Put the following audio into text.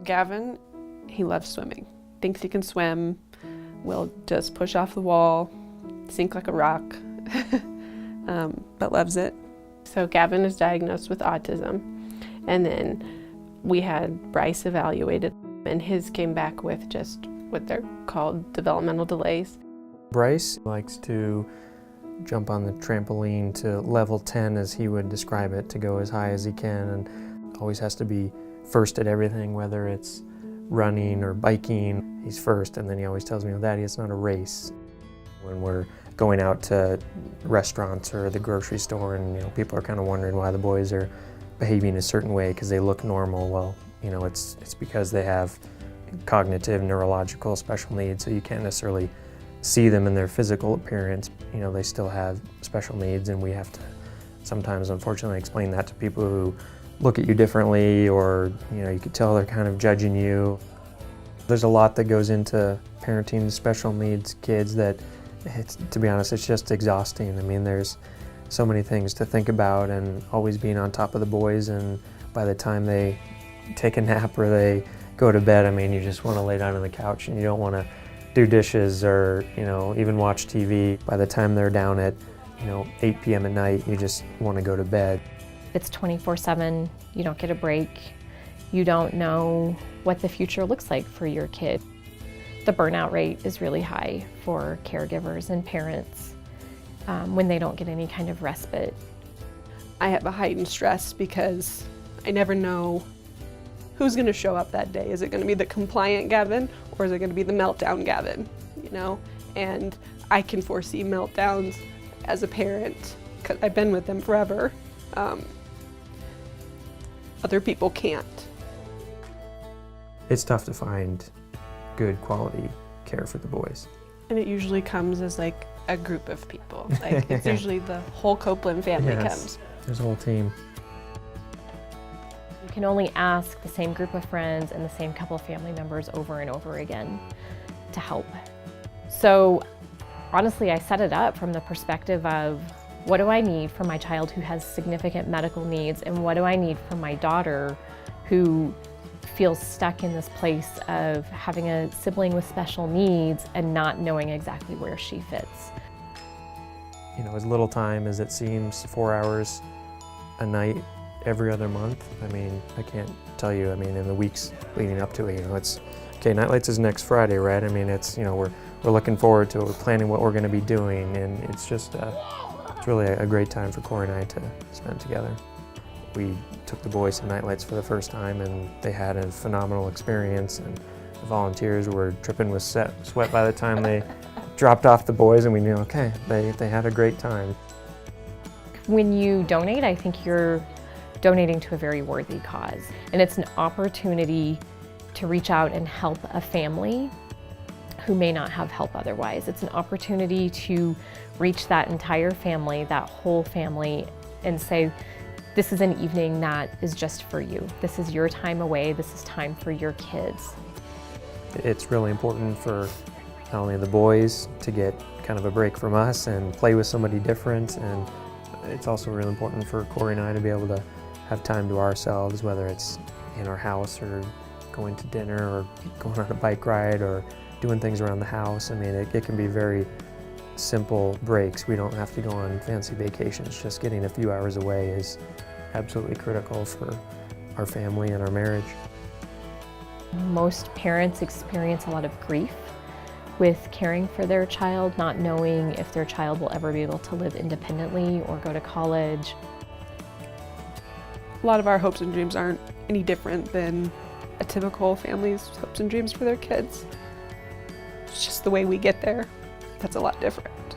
Gavin, he loves swimming. Thinks he can swim, will just push off the wall, sink like a rock, but loves it. So Gavin is diagnosed with autism, and then we had Bryce evaluated, and his came back with just what they're called developmental delays. Bryce likes to jump on the trampoline to level 10, as he would describe it, to go as high as he can, and always has to be first at everything, whether it's running or biking. He's first, and then he always tells me, "Oh, Daddy, it's not a race." When we're going out to restaurants or the grocery store, and people are kind of wondering why the boys are behaving a certain way because they look normal. Well, it's because they have cognitive, neurological special needs, so you can't necessarily see them in their physical appearance. They still have special needs, and we have to sometimes, unfortunately, explain that to people who look at you differently, or you could tell they're kind of judging you. There's a lot that goes into parenting special needs kids that, to be honest, it's just exhausting. There's so many things to think about, and always being on top of the boys, and by the time they take a nap or they go to bed, you just want to lay down on the couch, and you don't want to do dishes or even watch TV. By the time they're down at 8 p.m. at night, you just want to go to bed. It's 24/7, you don't get a break. You don't know what the future looks like for your kid. The burnout rate is really high for caregivers and parents when they don't get any kind of respite. I have a heightened stress because I never know who's going to show up that day. Is it going to be the compliant Gavin, or is it going to be the meltdown Gavin? And I can foresee meltdowns as a parent because I've been with them forever. Other people can't. It's tough to find good quality care for the boys. And it usually comes as like a group of people. It's usually the whole Copeland family comes. There's a whole team. You can only ask the same group of friends and the same couple of family members over and over again to help. So honestly, I set it up from the perspective of, what do I need for my child who has significant medical needs, and what do I need for my daughter who feels stuck in this place of having a sibling with special needs and not knowing exactly where she fits. As little time as it seems, 4 hours a night every other month. I can't tell you, in the weeks leading up to it, it's, okay, Night Lights is next Friday, right? It's, we're looking forward to it, we're planning what we're gonna be doing, and it's just, it's really a great time for Corey and I to spend together. We took the boys to Night Lights for the first time, and they had a phenomenal experience, and the volunteers were dripping with sweat by the time they dropped off the boys, and we knew, okay, they had a great time. When you donate, I think you're donating to a very worthy cause, and it's an opportunity to reach out and help a family who may not have help otherwise. It's an opportunity to reach that entire family, that whole family, and say, this is an evening that is just for you. This is your time away. This is time for your kids. It's really important for not only the boys to get kind of a break from us and play with somebody different, and it's also really important for Corey and I to be able to have time to ourselves, whether it's in our house or going to dinner or going on a bike ride or doing things around the house. It can be very simple breaks. We don't have to go on fancy vacations. Just getting a few hours away is absolutely critical for our family and our marriage. Most parents experience a lot of grief with caring for their child, not knowing if their child will ever be able to live independently or go to college. A lot of our hopes and dreams aren't any different than a typical family's hopes and dreams for their kids. It's just the way we get there that's a lot different.